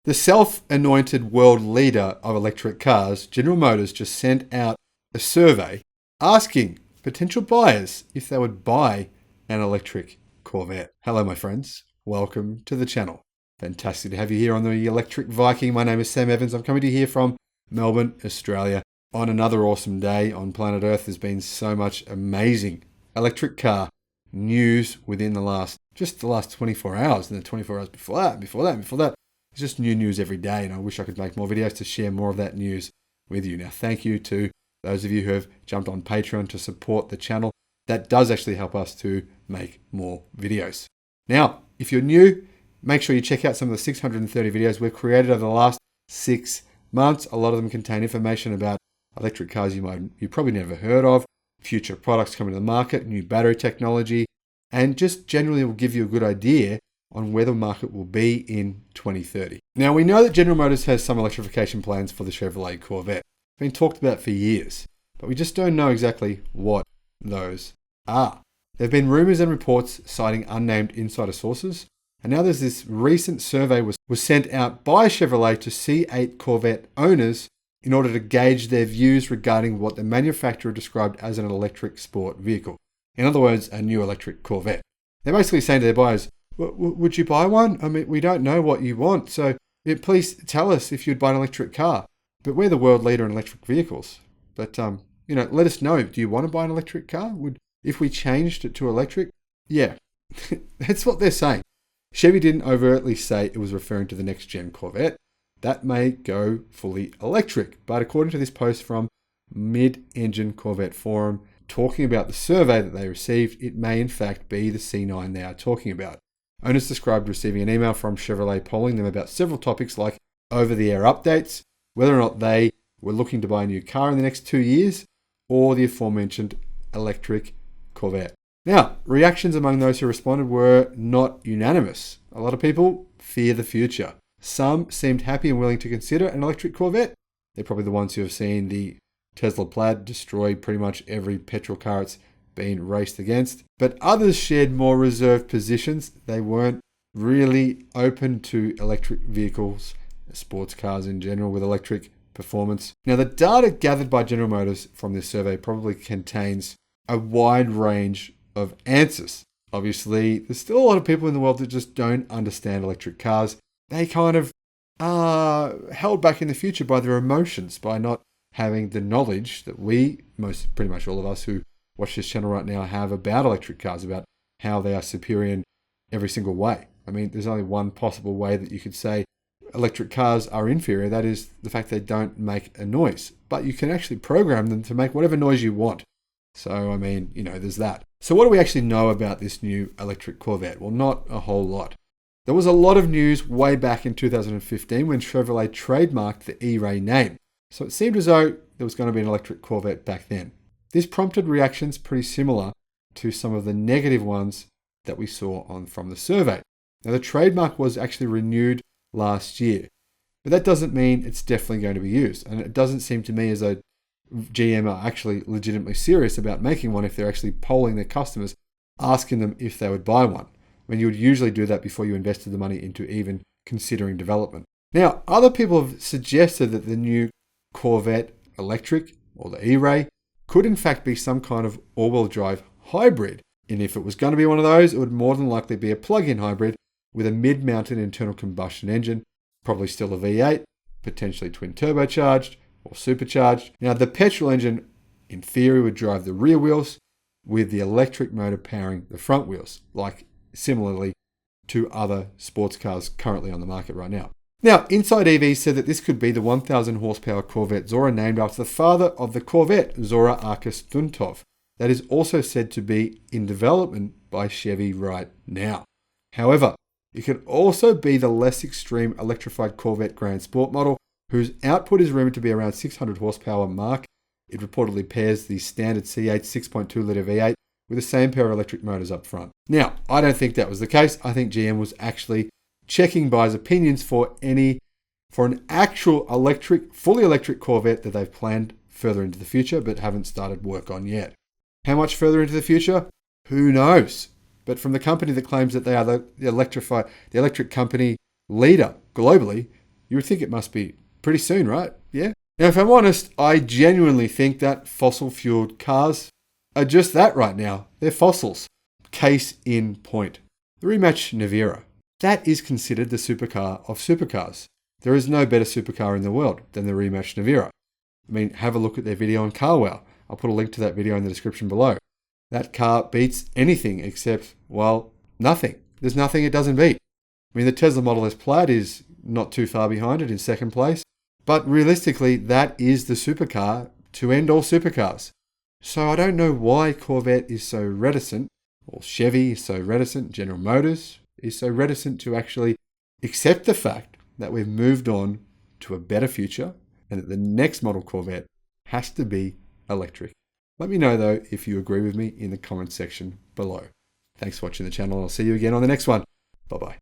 The self-anointed world leader of electric cars, General Motors, just sent out a survey asking potential buyers if they would buy an electric Corvette. Hello, my friends. Welcome to the channel. Fantastic to have you here on the Electric Viking. My name is Sam Evans. I'm coming to you here from Melbourne, Australia, on another awesome day on planet Earth. There's been so much amazing electric car news within the last 24 hours, and then 24 hours before that. It's just new news every day, and I wish I could make more videos to share more of that news with you. Now, thank you to those of you who have jumped on Patreon to support the channel. That does actually help us to make more videos. Now, if you're new, make sure you check out some of the 630 videos we've created over the last 6 months. A lot of them contain information about electric cars you probably never heard of, future products coming to the market, new battery technology, and just generally will give you a good idea on where the market will be in 2030. Now, we know that General Motors has some electrification plans for the Chevrolet Corvette. It's been talked about for years, but we just don't know exactly what those are. There have been rumors and reports citing unnamed insider sources, and now there's this recent survey was sent out by Chevrolet to C8 Corvette owners in order to gauge their views regarding what the manufacturer described as an electric sport vehicle. In other words, a new electric Corvette. They're basically saying to their buyers, would you buy one? I mean, we don't know what you want, so please tell us if you'd buy an electric car. But we're the world leader in electric vehicles. But, let us know. Do you want to buy an electric car? If we changed it to electric? Yeah, that's what they're saying. Chevy didn't overtly say it was referring to the next-gen Corvette. That may go fully electric. But according to this post from Mid-Engine Corvette Forum, talking about the survey that they received, it may in fact be the C9 they are talking about. Owners described receiving an email from Chevrolet polling them about several topics like over-the-air updates, whether or not they were looking to buy a new car in the next 2 years, or the aforementioned electric Corvette. Now, reactions among those who responded were not unanimous. A lot of people fear the future. Some seemed happy and willing to consider an electric Corvette. They're probably the ones who have seen the Tesla Plaid destroy pretty much every petrol car it's been raced against. But others shared more reserved positions. They weren't really open to electric vehicles, sports cars in general with electric performance. Now, the data gathered by General Motors from this survey probably contains a wide range of answers. Obviously, there's still a lot of people in the world that just don't understand electric cars. They kind of are held back in the future by their emotions, by not having the knowledge that pretty much all of us who watch this channel right now have about electric cars, about how they are superior in every single way. I mean, there's only one possible way that you could say electric cars are inferior. That is the fact they don't make a noise. But you can actually program them to make whatever noise you want. So, I mean, there's that. So what do we actually know about this new electric Corvette? Well, not a whole lot. There was a lot of news way back in 2015 when Chevrolet trademarked the ERAY name. So it seemed as though there was going to be an electric Corvette back then. This prompted reactions pretty similar to some of the negative ones that we saw from the survey. Now, the trademark was actually renewed last year, but that doesn't mean it's definitely going to be used. And it doesn't seem to me as though GM are actually legitimately serious about making one if they're actually polling their customers, asking them if they would buy one. I mean, you would usually do that before you invested the money into even considering development. Now, other people have suggested that the new Corvette electric, or the ERAY, could in fact be some kind of all-wheel drive hybrid. And if it was going to be one of those, it would more than likely be a plug-in hybrid with a mid-mounted internal combustion engine, probably still a V8, potentially twin turbocharged or supercharged. Now, the petrol engine, in theory, would drive the rear wheels, with the electric motor powering the front wheels, like similarly to other sports cars currently on the market right now. Now, Inside EV said that this could be the 1,000 horsepower Corvette Zora, named after the father of the Corvette, Zora Arkus Duntov, that is also said to be in development by Chevy right now. However, it could also be the less extreme electrified Corvette Grand Sport model, whose output is rumored to be around 600 horsepower mark. It reportedly pairs the standard C8 6.2 litre V8 with the same pair of electric motors up front. Now, I don't think that was the case. I think GM was actually checking buyers' opinions for an actual fully electric Corvette that they've planned further into the future, but haven't started work on yet. How much further into the future? Who knows? But from the company that claims that they are the electric company leader globally, You would think it must be pretty soon, right? Yeah. Now, if I'm honest, I genuinely think that fossil-fueled cars are just that right now. They're fossils. Case in point. The rematch Navira. That is considered the supercar of supercars. There is no better supercar in the world than the rematch Navira. I mean, have a look at their video on CarWow. I'll put a link to that video in the description below. That car beats anything except, well, nothing. There's nothing it doesn't beat. I mean, the Tesla Model S Plaid is not too far behind it in second place. But realistically, that is the supercar to end all supercars. So I don't know why Corvette is so reticent, or Chevy is so reticent, General Motors is so reticent to actually accept the fact that we've moved on to a better future and that the next model Corvette has to be electric. Let me know though if you agree with me in the comments section below. Thanks for watching the channel. I'll see you again on the next one. Bye-bye.